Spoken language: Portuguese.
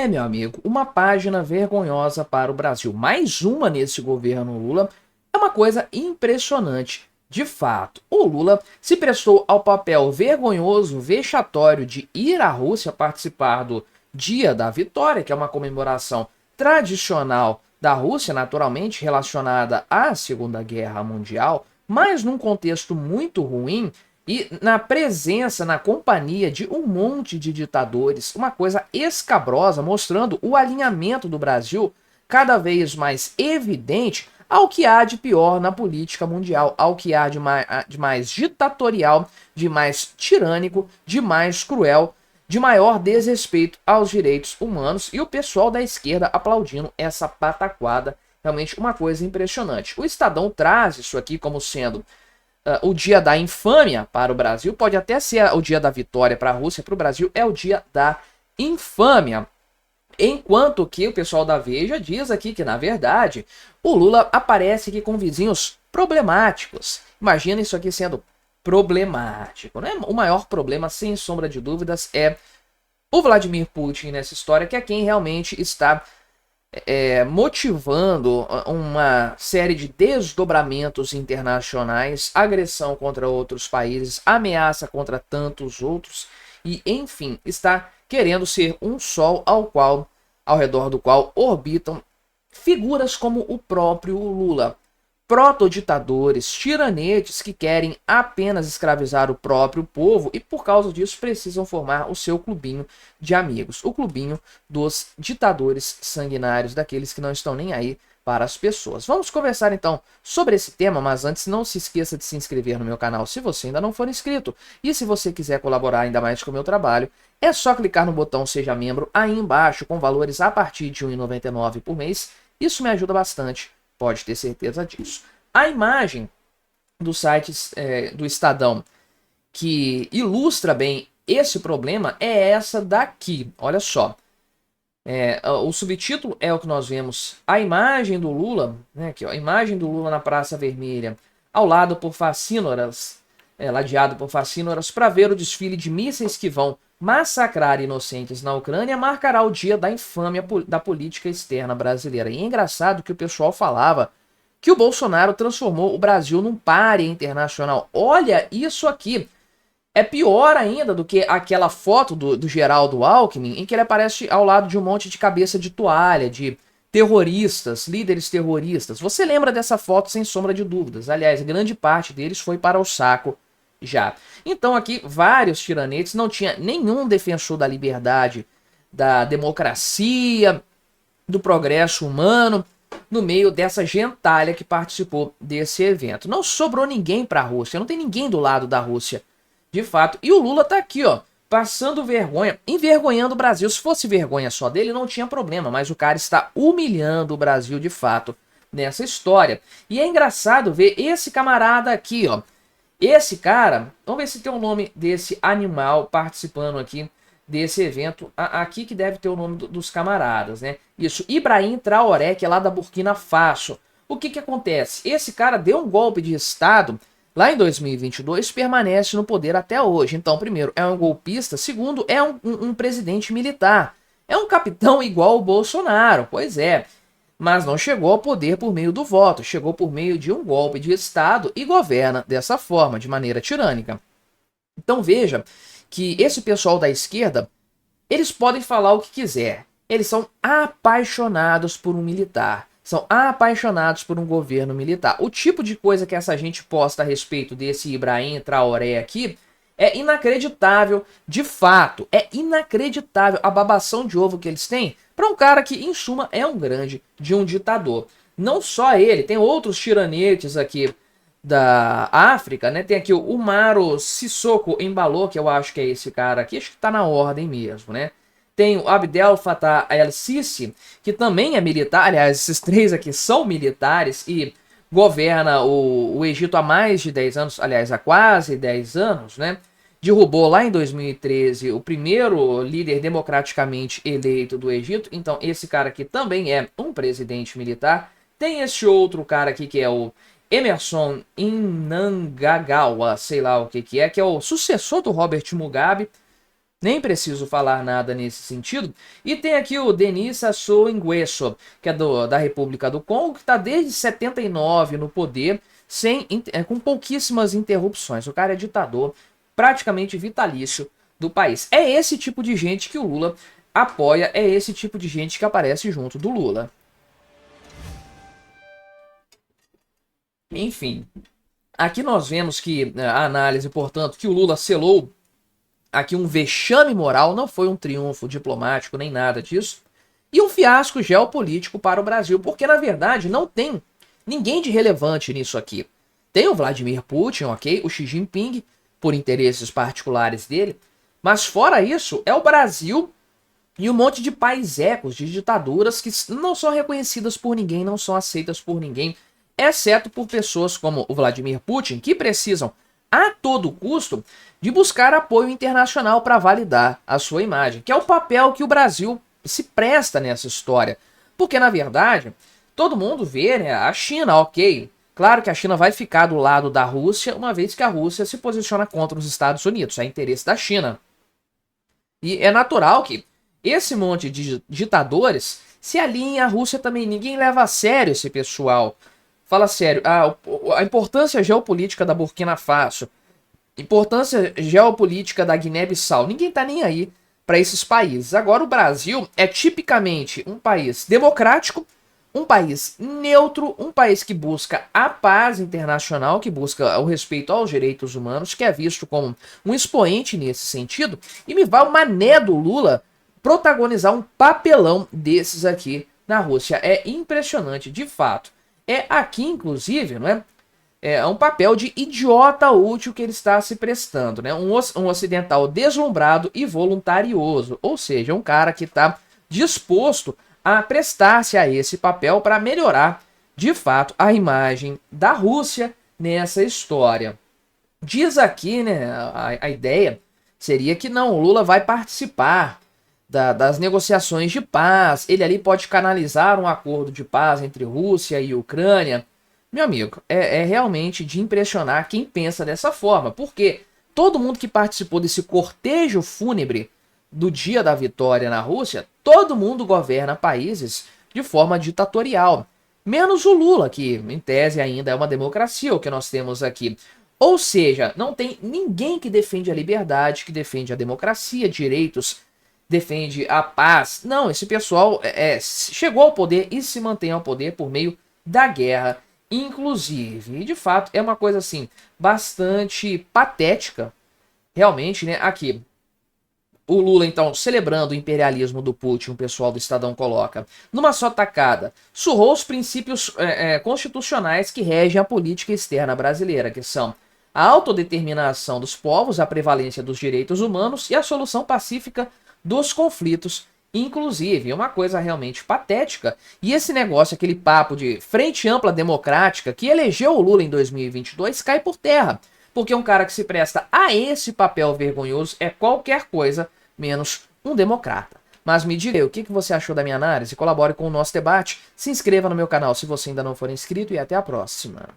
Meu amigo, uma página vergonhosa para o Brasil. Mais uma nesse governo Lula. É uma coisa impressionante. De fato, o Lula se prestou ao papel vergonhoso, vexatório de ir à Rússia participar do Dia da Vitória, que é uma comemoração tradicional da Rússia, naturalmente relacionada à Segunda Guerra Mundial, mas num contexto muito ruim e na presença, na companhia de um monte de ditadores, uma coisa escabrosa, mostrando o alinhamento do Brasil cada vez mais evidente ao que há de pior na política mundial, ao que há de mais ditatorial, de mais tirânico, de mais cruel, de maior desrespeito aos direitos humanos, e o pessoal da esquerda aplaudindo essa pataquada. Realmente uma coisa impressionante. O Estadão traz isso aqui como sendo o dia da infâmia para o Brasil, pode até ser o dia da vitória para a Rússia, para o Brasil é o dia da infâmia. Enquanto que o pessoal da Veja diz aqui que, na verdade, o Lula aparece aqui com vizinhos problemáticos. Imagina isso aqui sendo problemático, né? O maior problema, sem sombra de dúvidas, é o Vladimir Putin nessa história, que é quem realmente está motivando uma série de desdobramentos internacionais, agressão contra outros países, ameaça contra tantos outros e, enfim, está querendo ser um sol ao redor do qual orbitam figuras como o próprio Lula. Protoditadores, tiranetes que querem apenas escravizar o próprio povo e por causa disso precisam formar o seu clubinho de amigos. O clubinho dos ditadores sanguinários, daqueles que não estão nem aí para as pessoas. Vamos conversar então sobre esse tema, mas antes não se esqueça de se inscrever no meu canal se você ainda não for inscrito. E se você quiser colaborar ainda mais com o meu trabalho, é só clicar no botão Seja Membro aí embaixo com valores a partir de R$ 1,99 por mês. Isso me ajuda bastante. Pode ter certeza disso. A imagem do site do Estadão que ilustra bem esse problema é essa daqui. Olha só. O subtítulo é o que nós vemos. A imagem do Lula, né, aqui, ó, a imagem do Lula na Praça Vermelha, ao lado por facínoras, ladeado por facínoras, para ver o desfile de mísseis que vão massacrar inocentes na Ucrânia, marcará o dia da infâmia da política externa brasileira. E é engraçado que o pessoal falava que o Bolsonaro transformou o Brasil num pária internacional. Olha isso aqui. É pior ainda do que aquela foto do Geraldo Alckmin, em que ele aparece ao lado de um monte de cabeça de toalha, de terroristas, líderes terroristas. Você lembra dessa foto sem sombra de dúvidas. Aliás, grande parte deles foi para o saco já. Então aqui, vários tiranetes, não tinha nenhum defensor da liberdade, da democracia, do progresso humano, no meio dessa gentalha que participou desse evento. Não sobrou ninguém para a Rússia, não tem ninguém do lado da Rússia, de fato. E o Lula tá aqui, ó, passando vergonha, envergonhando o Brasil. Se fosse vergonha só dele, não tinha problema, mas o cara está humilhando o Brasil de fato nessa história. E é engraçado ver esse camarada aqui, ó. Esse cara, vamos ver se tem o nome desse animal participando aqui desse evento, aqui que deve ter o nome dos camaradas, né? Isso, Ibrahim Traoré, que é lá da Burkina Faso. O que acontece? Esse cara deu um golpe de Estado lá em 2022, permanece no poder até hoje. Então, primeiro, é um golpista. Segundo, é um presidente militar. É um capitão igual o Bolsonaro, pois é. Mas não chegou ao poder por meio do voto, chegou por meio de um golpe de Estado e governa dessa forma, de maneira tirânica. Então veja que esse pessoal da esquerda, eles podem falar o que quiser. Eles são apaixonados por um militar. São apaixonados por um governo militar. O tipo de coisa que essa gente posta a respeito desse Ibrahim Traoré aqui é inacreditável, de fato. É inacreditável a babação de ovo que eles têm para um cara que, em suma, é um grande de um ditador. Não só ele, tem outros tiranetes aqui da África, né? Tem aqui o Umaro Sissoko Embalo, que eu acho que é esse cara aqui, acho que tá na ordem mesmo, né? Tem o Abdel Fattah el-Sisi, que também é militar. Aliás, esses três aqui são militares e governa o Egito há mais de 10 anos, aliás, há quase 10 anos, né? Derrubou lá em 2013 o primeiro líder democraticamente eleito do Egito. Então, esse cara aqui também é um presidente militar. Tem esse outro cara aqui que é o Emerson Mnangagwa, sei lá o que é o sucessor do Robert Mugabe. Nem preciso falar nada nesse sentido. E tem aqui o Denis Sassou Nguesso, que é da República do Congo, que está desde 79 no poder, com pouquíssimas interrupções. O cara é ditador, praticamente vitalício do país. É esse tipo de gente que o Lula apoia, é esse tipo de gente que aparece junto do Lula. Enfim, aqui nós vemos que a análise, portanto, que o Lula selou aqui um vexame moral, não foi um triunfo diplomático nem nada disso, e um fiasco geopolítico para o Brasil, porque na verdade não tem ninguém de relevante nisso aqui. Tem o Vladimir Putin, ok, o Xi Jinping, por interesses particulares dele, mas fora isso, é o Brasil e um monte de paisecos, de ditaduras que não são reconhecidas por ninguém, não são aceitas por ninguém, exceto por pessoas como o Vladimir Putin, que precisam a todo custo de buscar apoio internacional para validar a sua imagem, que é o papel que o Brasil se presta nessa história. Porque, na verdade, todo mundo vê, né, a China, ok. Claro que a China vai ficar do lado da Rússia, uma vez que a Rússia se posiciona contra os Estados Unidos, é interesse da China. E é natural que esse monte de ditadores se alinhem à Rússia também. Ninguém leva a sério esse pessoal. Fala sério, a importância geopolítica da Burkina Faso, importância geopolítica da Guiné-Bissau, ninguém tá nem aí para esses países. Agora o Brasil é tipicamente um país democrático, um país neutro, um país que busca a paz internacional, que busca o respeito aos direitos humanos, que é visto como um expoente nesse sentido, e me vai o mané do Lula protagonizar um papelão desses aqui na Rússia. É impressionante, de fato. É aqui, inclusive, não é? É um papel de idiota útil que ele está se prestando, né? Um ocidental deslumbrado e voluntarioso, ou seja, um cara que está disposto a prestar-se a esse papel para melhorar, de fato, a imagem da Rússia nessa história. Diz aqui, né, a ideia seria que não, o Lula vai participar das negociações de paz, ele ali pode canalizar um acordo de paz entre Rússia e Ucrânia. Meu amigo, é realmente de impressionar quem pensa dessa forma, porque todo mundo que participou desse cortejo fúnebre do dia da vitória na Rússia, todo mundo governa países de forma ditatorial, menos o Lula, que em tese ainda é uma democracia, o que nós temos aqui. Ou seja, não tem ninguém que defende a liberdade, que defende a democracia, direitos, defende a paz. Não, esse pessoal chegou ao poder e se mantém ao poder por meio da guerra, inclusive. E de fato é uma coisa assim bastante patética, realmente, né? Aqui o Lula então celebrando o imperialismo do Putin, o pessoal do Estadão coloca, numa só tacada, surrou os princípios constitucionais que regem a política externa brasileira, que são a autodeterminação dos povos, a prevalência dos direitos humanos e a solução pacífica dos conflitos, inclusive. É uma coisa realmente patética. E esse negócio, aquele papo de frente ampla democrática que elegeu o Lula em 2022, cai por terra. Porque um cara que se presta a esse papel vergonhoso é qualquer coisa menos um democrata. Mas me diga aí, o que você achou da minha análise? Colabore com o nosso debate, se inscreva no meu canal se você ainda não for inscrito e até a próxima.